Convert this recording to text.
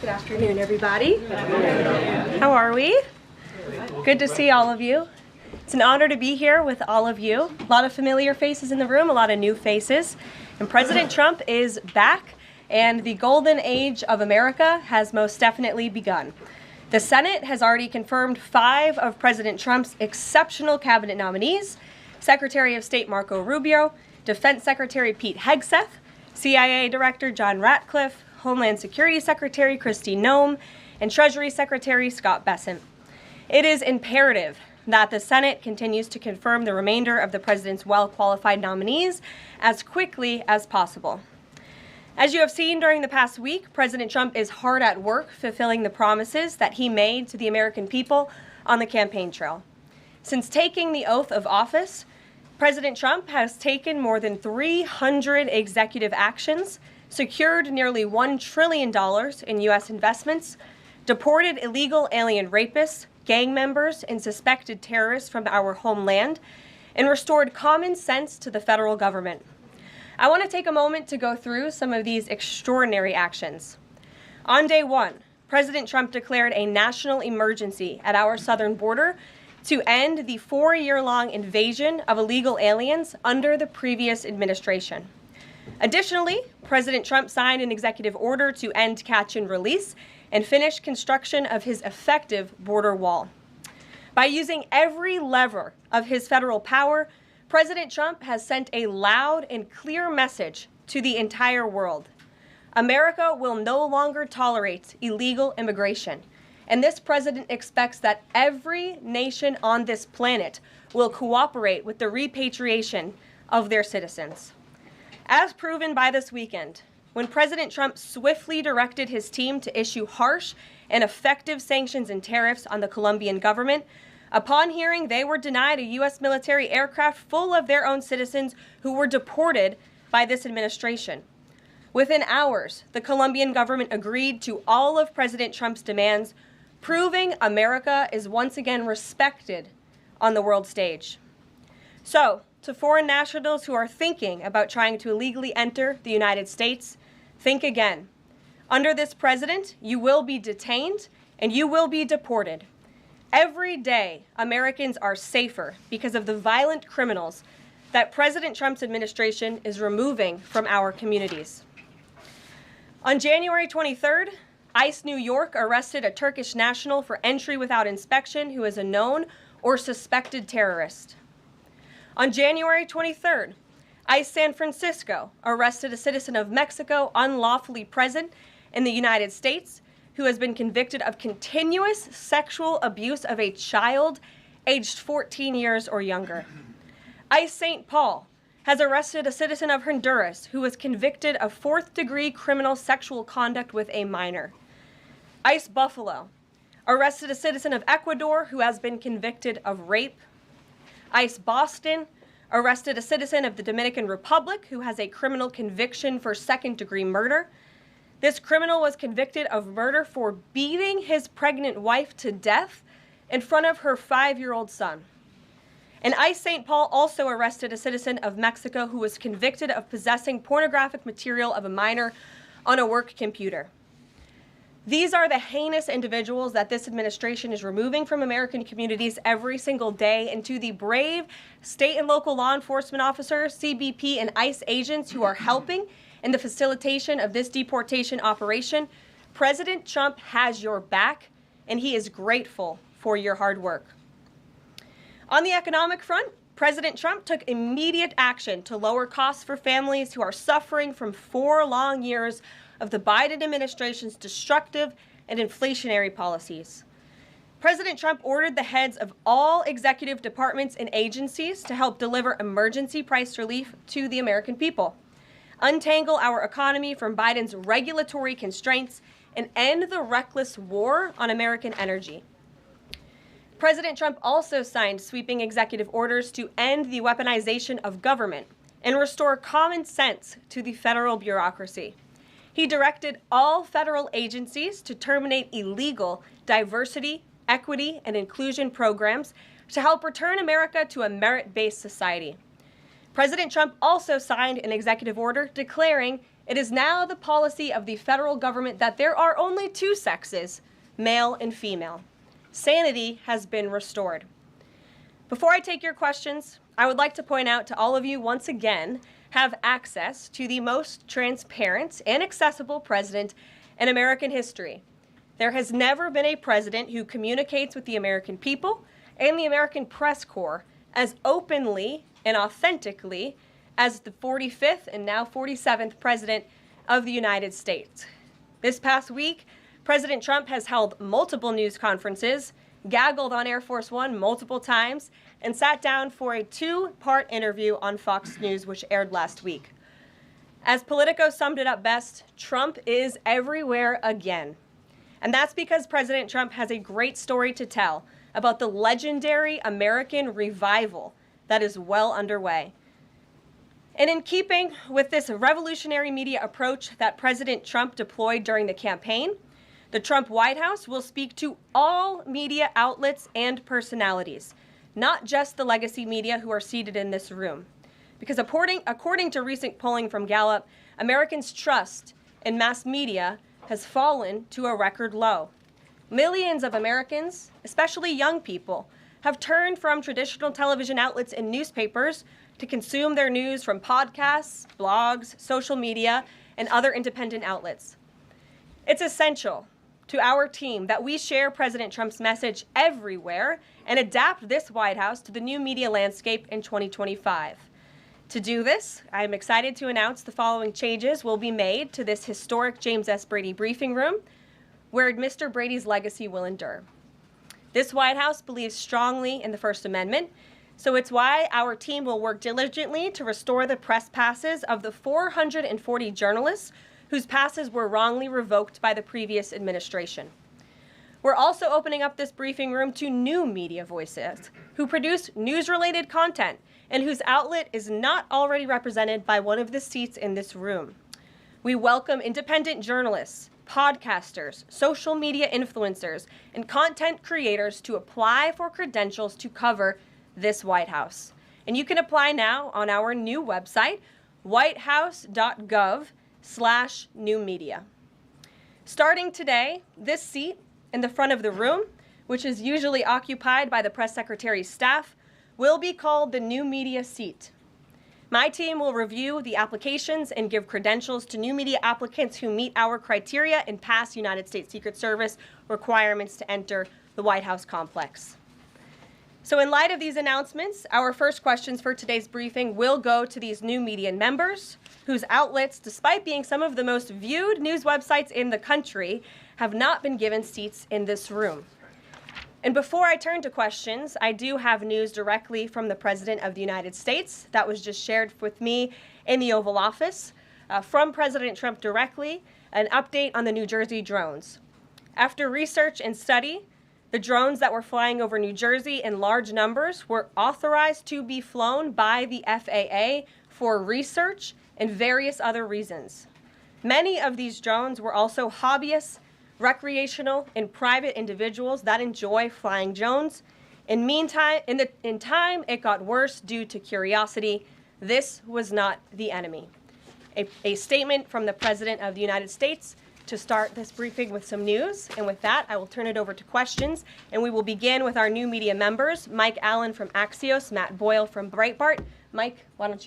Good afternoon, everybody. How are we? Good to see all of you. It's an honor to be here with all of you. A lot of familiar faces in the room, a lot of new faces. And President Trump is back, and the golden age of America has most definitely begun. The Senate has already confirmed 5 of President Trump's exceptional cabinet nominees: Secretary of State Marco Rubio, Defense Secretary Pete Hegseth, CIA Director John Ratcliffe, Homeland Security Secretary Kristi Noem, and Treasury Secretary Scott Bessent. It is imperative that the Senate continues to confirm the remainder of the president's well-qualified nominees as quickly as possible. As you have seen during the past week, President Trump is hard at work fulfilling the promises that he made to the American people on the campaign trail. Since taking the oath of office, President Trump has taken more than 300 executive actions, secured nearly $1 trillion in U.S. investments, deported illegal alien rapists, gang members, and suspected terrorists from our homeland, and restored common sense to the federal government. I want to take a moment to go through some of these extraordinary actions. On day 1, President Trump declared a national emergency at our southern border to end the 4-year-long invasion of illegal aliens under the previous administration. Additionally, President Trump signed an executive order to end catch and release and finish construction of his effective border wall. By using every lever of his federal power, President Trump has sent a loud and clear message to the entire world. America will no longer tolerate illegal immigration, and this president expects that every nation on this planet will cooperate with the repatriation of their citizens. As proven by this weekend, when President Trump swiftly directed his team to issue harsh and effective sanctions and tariffs on the Colombian government, upon hearing they were denied a U.S. military aircraft full of their own citizens who were deported by this administration. Within hours, the Colombian government agreed to all of President Trump's demands, proving America is once again respected on the world stage. So, to foreign nationals who are thinking about trying to illegally enter the United States, think again. Under this president, you will be detained and you will be deported. Every day, Americans are safer because of the violent criminals that President Trump's administration is removing from our communities. On January 23rd, ICE New York arrested a Turkish national for entry without inspection who is a known or suspected terrorist. On January 23rd, ICE San Francisco arrested a citizen of Mexico unlawfully present in the United States who has been convicted of continuous sexual abuse of a child aged 14 years or younger. ICE St. Paul has arrested a citizen of Honduras who was convicted of 4th-degree criminal sexual conduct with a minor. ICE Buffalo arrested a citizen of Ecuador who has been convicted of rape. ICE Boston arrested a citizen of the Dominican Republic who has a criminal conviction for 2nd-degree murder. This criminal was convicted of murder for beating his pregnant wife to death in front of her 5-year-old son. And ICE St. Paul also arrested a citizen of Mexico who was convicted of possessing pornographic material of a minor on a work computer. These are the heinous individuals that this administration is removing from American communities every single day, and to the brave state and local law enforcement officers, CBP, and ICE agents who are helping in the facilitation of this deportation operation, President Trump has your back, and he is grateful for your hard work. On the economic front, President Trump took immediate action to lower costs for families who are suffering from 4 long years of the Biden administration's destructive and inflationary policies. President Trump ordered the heads of all executive departments and agencies to help deliver emergency price relief to the American people, untangle our economy from Biden's regulatory constraints, and end the reckless war on American energy. President Trump also signed sweeping executive orders to end the weaponization of government and restore common sense to the federal bureaucracy. He directed all federal agencies to terminate illegal diversity, equity, and inclusion programs to help return America to a merit-based society. President Trump also signed an executive order declaring It is now the policy of the federal government that there are only two sexes, male and female. Sanity has been restored. Before I take your questions, I would like to point out to all of you once again have access to the most transparent and accessible president in American history. There has never been a president who communicates with the American people and the American press corps as openly and authentically as the 45th and now 47th President of the United States. This past week, President Trump has held multiple news conferences, gaggled on Air Force One multiple times, and sat down for a two-part interview on Fox News, which aired last week. As Politico summed it up best, Trump is everywhere again. And that's because President Trump has a great story to tell about the legendary American revival that is well underway. And in keeping with this revolutionary media approach that President Trump deployed during the campaign, the Trump White House will speak to all media outlets and personalities, not just the legacy media who are seated in this room. Because according to recent polling from Gallup, Americans' trust in mass media has fallen to a record low. Millions of Americans, especially young people, have turned from traditional television outlets and newspapers to consume their news from podcasts, blogs, social media, and other independent outlets. It's essential to our team that we share President Trump's message everywhere and adapt this White House to the new media landscape in 2025. To do this, I'm excited to announce the following changes will be made to this historic James S. Brady briefing room, where Mr. Brady's legacy will endure. This White House believes strongly in the First Amendment, so it's why our team will work diligently to restore the press passes of the 440 journalists whose passes were wrongly revoked by the previous administration. We're also opening up this briefing room to new media voices who produce news-related content and whose outlet is not already represented by one of the seats in this room. We welcome independent journalists, podcasters, social media influencers, and content creators to apply for credentials to cover this White House. And you can apply now on our new website, whitehouse.gov/newmedia. Starting today, this seat in the front of the room, which is usually occupied by the press secretary's staff, will be called the new media seat. My team will review the applications and give credentials to new media applicants who meet our criteria and pass United States Secret Service requirements to enter the White House complex. So in light of these announcements, our first questions for today's briefing will go to these new media members whose outlets, despite being some of the most viewed news websites in the country, have not been given seats in this room. And before I turn to questions, I do have news directly from the President of the United States that was just shared with me in the Oval Office from President Trump directly, an update on the New Jersey drones. After research and study, the drones that were flying over New Jersey in large numbers were authorized to be flown by the FAA for research and various other reasons. Many of these drones were also hobbyists, recreational, and private individuals that enjoy flying drones. In time, it got worse due to curiosity. This was not the enemy. A statement from the President of the United States to start this briefing with some news. And with that, I will turn it over to questions. And we will begin with our new media members, Mike Allen from Axios, Matt Boyle from Breitbart. Mike, why don't you